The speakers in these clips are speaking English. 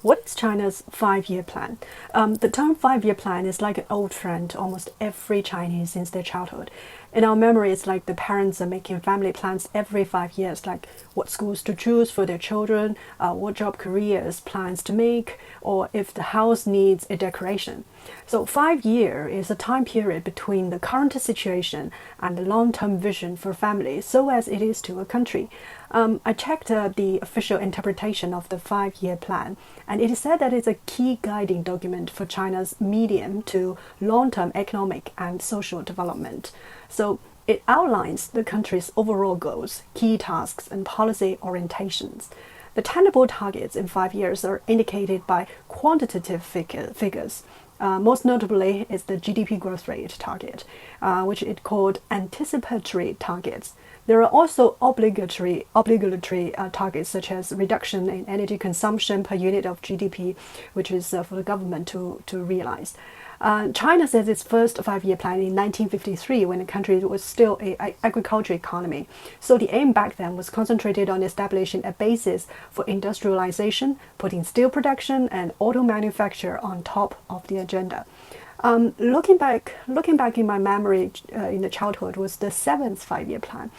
What is China's 5-year plan? The term 5-year plan is like an old friend to almost every Chinese since their childhood. In our memory, it's like the parents are making family plans every 5 years, like what schools to choose for their children, what job careers plans to make, or if the house needs a decoration. So 5 year is a time period between the current situation and the long-term vision for families, so as it is to a country. I checked the official interpretation of the 5-year plan, and it is said that it's a key guiding document for China's medium to long-term economic and social development. So it outlines the country's overall goals, key tasks, and policy orientations. The tangible targets in 5 years are indicated by quantitative figures. Most notably is the GDP growth rate target, which it called anticipatory targets. There are also obligatory targets such as reduction in energy consumption per unit of GDP, which is for the government to realize. China says its first 5-year plan in 1953 when the country was still an agricultural economy. So the aim back then was concentrated on establishing a basis for industrialization, putting steel production and auto manufacture on top of the agenda. Looking back in my memory in the childhood was the 7th 5-year plan.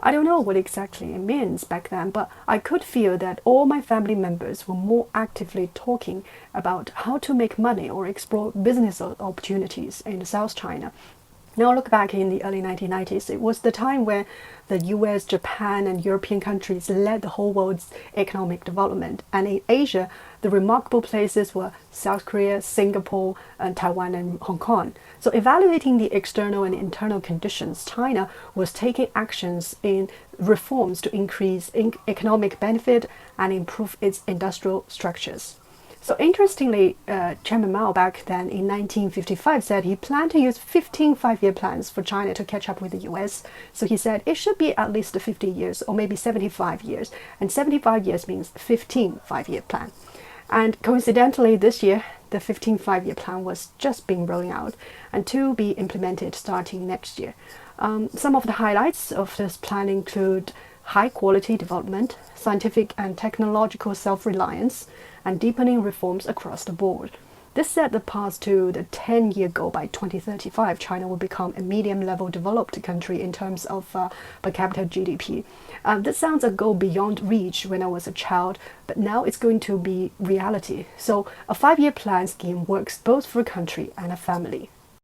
I don't know what exactly it means back then, but I could feel that all my family members were more actively talking about how to make money or explore business opportunities in South China. Now look back in the early 1990s, it was the time where the US, Japan, and European countries led the whole world's economic development. And in Asia, the remarkable places were South Korea, Singapore, and Taiwan, and Hong Kong. So evaluating the external and internal conditions, China was taking actions in reforms to increase economic benefit and improve its industrial structures. So interestingly, Chairman Mao back then in 1955 said he planned to use 15 5-year plans for China to catch up with the US. So he said it should be at least 50 years or maybe 75 years. And 75 years means 15 5-year plan. And coincidentally, this year, the 15 5-year plan was just being rolling out and to be implemented starting next year. Some of the highlights of this plan include high quality development, scientific and technological self-reliance, and deepening reforms across the board. This set the path to the 10-year goal. By 2035, China will become a medium-level developed country in terms of per capita GDP. This sounds a goal beyond reach when I was a child, but now it's going to be reality. So a 5-year plan scheme works both for a country and a family.